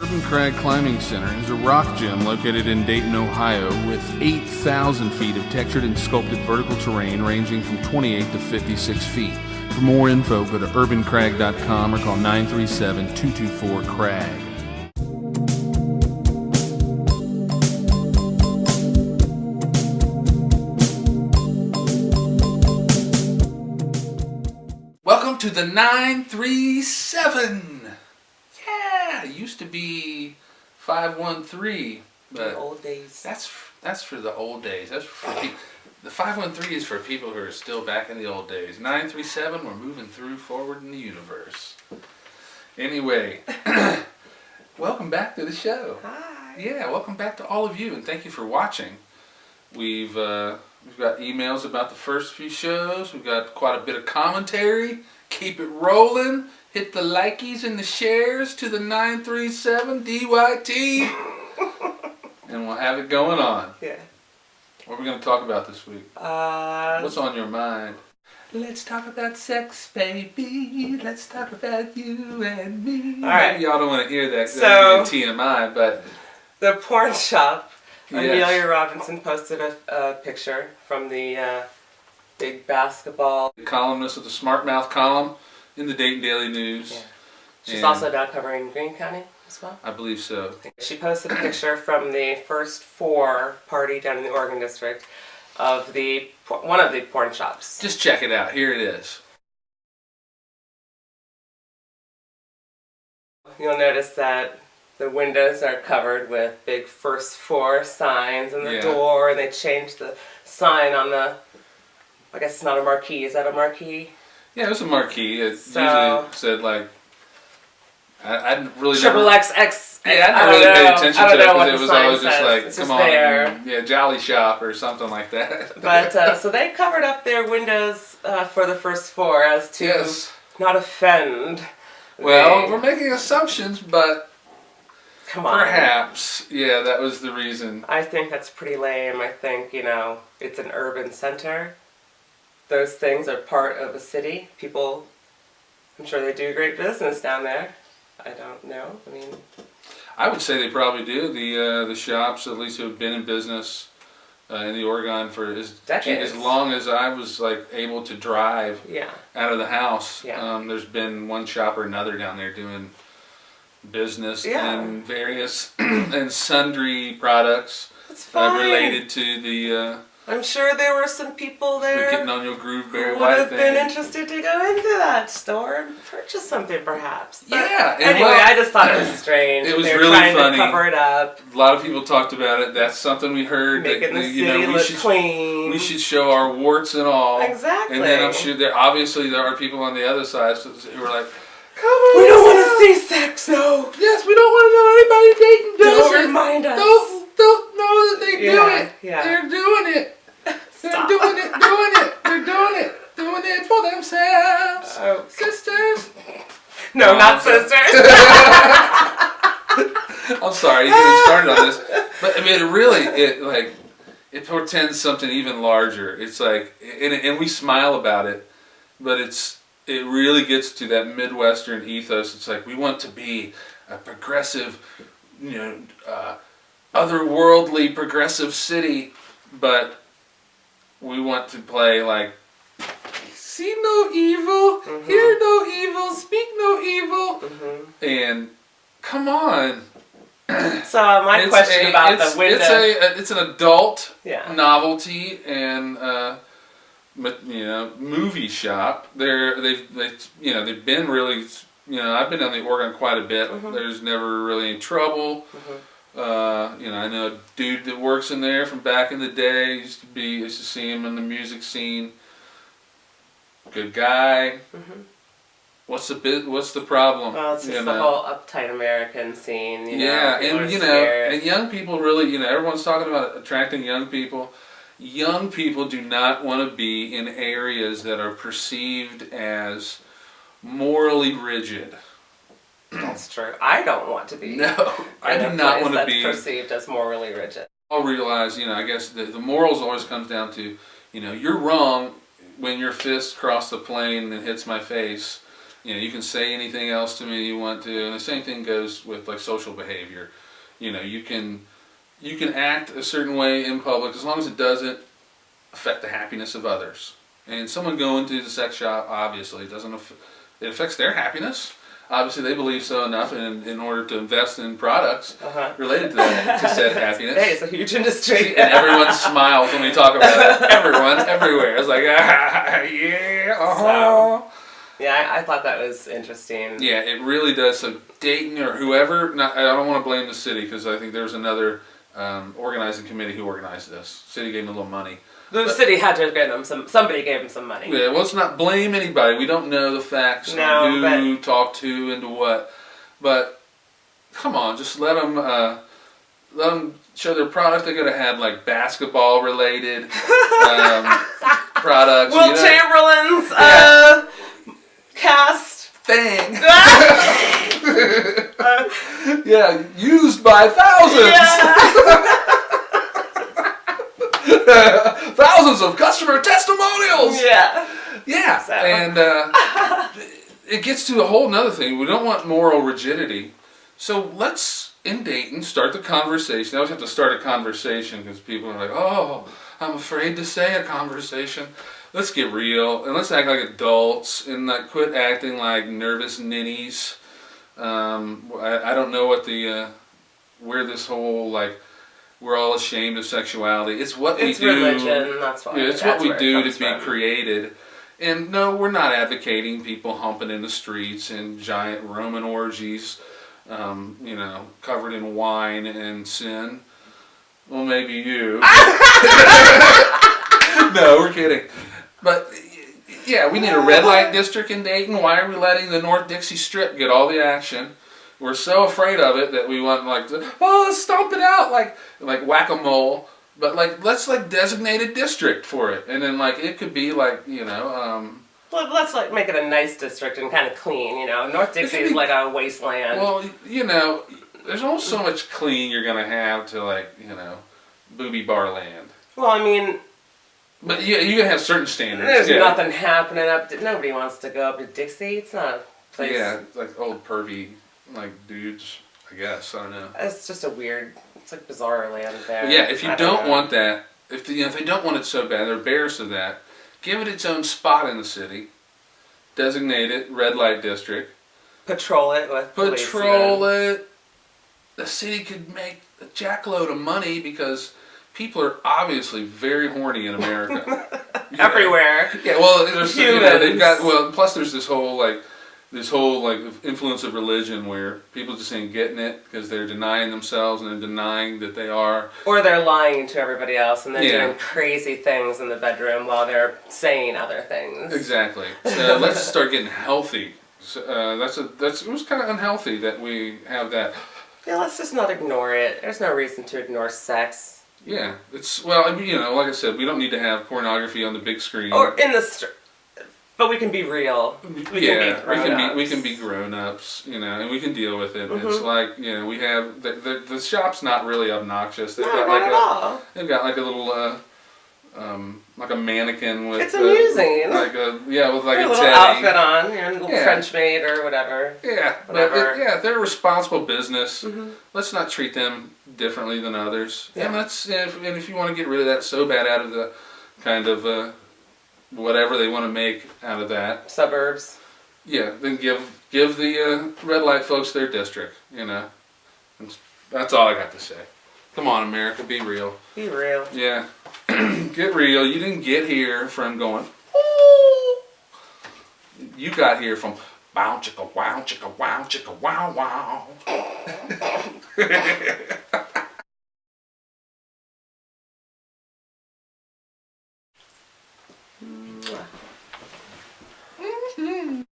Urban Crag Climbing Center is a rock gym located in Dayton, Ohio, with 8,000 feet of textured and sculpted vertical terrain ranging from 28 to 56 feet. For more info, go to urbancrag.com or call 937-224-CRAG. Welcome to the 937. Yeah, it used to be 513, but the old days. That's for the old days. That's for the 513 is for people who are still back in the old days. 937, we're moving forward in the universe. Anyway, welcome back to the show. Hi. Yeah, welcome back to all of you, and thank you for watching. We've got emails about the first few shows. We've got quite a bit of commentary. Keep it rolling. Hit the likies and the shares to the 937 DYT. And we'll have it going on. Yeah. What are we going to talk about this week? What's on your mind? Let's talk about sex, baby. Let's talk about you and me. All right. Y'all don't want to hear that. So, TMI, but the porn shop. Yes. Amelia Robinson posted a picture from the big basketball. The columnist of the Smart Mouth column in the Dayton Daily News. Yeah. She's also now covering Greene County as well. I believe so. She posted a picture from the first four party down in the Oregon district of one of the porn shops. Just check it out. Here it is. You'll notice that the windows are covered with big first floor signs and the door, and they changed the sign on the, I guess it's not a marquee. Is that a marquee? Yeah, it was a marquee. It usually said like, I really Triple XX. Yeah, I never really paid attention to that because it was always just like, it's come just on, there. yeah, Jolly Shop or something like that. But so they covered up their windows for the first floor as to not offend. Well, we're making assumptions, but come on. Perhaps, yeah, that was the reason. I think that's pretty lame. I think, it's an urban center. Those things are part of a city. People, I'm sure they do great business down there. I don't know. I would say they probably do. The shops, at least, who have been in business in the Oregon for decades, as long as I was able to drive out of the house. Yeah. There's been one shop or another down there doing business and various and sundry products related to the. I'm sure there were some people there getting on your groove berry who would have been interested to go into that store and purchase something, perhaps. But anyway, I just thought it was strange. It was they were really trying funny. to cover it up. A lot of people talked about it. That's something we heard. Making the city look clean. We should show our warts and all. Exactly. And then I'm sure there are people on the other side who were like, come on, we don't want to see sex, no. Yes, we don't want to know anybody dating does Don't remind us. Don't know that they do it. Yeah. They're doing it. Stop. They're doing it. They're doing it. Doing it for themselves. Oh. Sisters. No, not sisters. I'm sorry, you getting started on this. But it portends something even larger. It's like, and we smile about it, but it really gets to that Midwestern ethos. It's like, we want to be a progressive, otherworldly progressive city, but we want to play like, see no evil, hear no evil, speak no evil, and come on. So my question about the window. It's an adult novelty and movie shop. They've been really, I've been down the Oregon quite a bit. There's never really any trouble. I know a dude that works in there from back in the day. Used to see him in the music scene. Good guy. What's the problem? Well, it's just the whole uptight American scene. And young people really, everyone's talking about attracting young people. Young people do not want to be in areas that are perceived as morally rigid. That's true. I don't want to be. No, I do not want to be perceived as morally rigid. I'll realize, I guess the morals always comes down to, you're wrong when your fist crossed the plane and hits my face. You can say anything else to me you want to, and the same thing goes with like social behavior. You can act a certain way in public as long as it doesn't affect the happiness of others. And someone going to the sex shop, obviously, it affects their happiness. Obviously, they believe so enough in order to invest in products related to that, to said happiness. Hey, it's a huge industry. And everyone smiles when we talk about it. Everyone, everywhere. It's like, yeah, So, yeah, I thought that was interesting. Yeah, it really does. So Dayton or whoever, I don't want to blame the city because I think there was another organizing committee who organized this. City gave them a little money. The city had to have given them somebody gave them some money. Yeah, well, let's not blame anybody. We don't know the facts on who talked to and to what. But come on, just let them show their product. They could have had like basketball related products. Will Chamberlain's cast thing. Yeah, used by thousands. Yeah. Thousands of customer testimonials. Yeah. Yeah. So. And it gets to a whole nother thing. We don't want moral rigidity. So let's, in Dayton, start the conversation. I always have to start a conversation because people are like, oh, I'm afraid to say a conversation. Let's get real and let's act like adults and like quit acting like nervous ninnies. I don't know what where this whole like we're all ashamed of sexuality. It's what we do. It's religion. That's why. Yeah, it's what we do to be created. And no, we're not advocating people humping in the streets and giant Roman orgies, covered in wine and sin. Well, maybe you. No, we're kidding. But yeah, we need a red light district in Dayton. Why are we letting the North Dixie Strip get all the action? We're so afraid of it that we want let's stomp it out like whack-a-mole. But let's designate a district for it, and then it could be Well, let's make it a nice district and kind of clean. North Dixie is like a wasteland. Well, there's only so much clean you're gonna have to booby bar land. Well, I mean. But you're gonna have certain standards. There's nothing happening nobody wants to go up to Dixie. It's not a place. Yeah, like old pervy dudes. I guess I don't know. It's just it's like bizarre land there. But yeah, if you don't want that, if they don't want it so bad, they're embarrassed of that. Give it its own spot in the city. Designate it red light district. Patrol it with it. The city could make a jackload of money because people are obviously very horny in America. Everywhere. Yeah, well, there's they've got plus there's this whole influence of religion where people just ain't getting it because they're denying themselves and they're denying that they are. Or they're lying to everybody else and they're doing crazy things in the bedroom while they're saying other things. Exactly. So let's start getting healthy. It was kind of unhealthy that we have that. Yeah, let's just not ignore it. There's no reason to ignore sex. Yeah, like I said, we don't need to have pornography on the big screen. Or in the but we can be real. We can be grown-ups, and we can deal with it. Mm-hmm. It's like, we have the shop's not really obnoxious. They've got not at all. They've got a little like a mannequin with it's amusing, with a little teddy. outfit on, a little French maid or whatever. Yeah, but they're a responsible business. Mm-hmm. Let's not treat them differently than others. Yeah. And if you want to get rid of that so bad out of the kind of whatever they want to make out of that suburbs. Yeah, then give the red light folks their district. That's all I got to say. Come on, America, be real. Be real. Yeah, get real. You didn't get here from going. Ooh. You got here from bow chicka wow chicka wow chicka wow wow.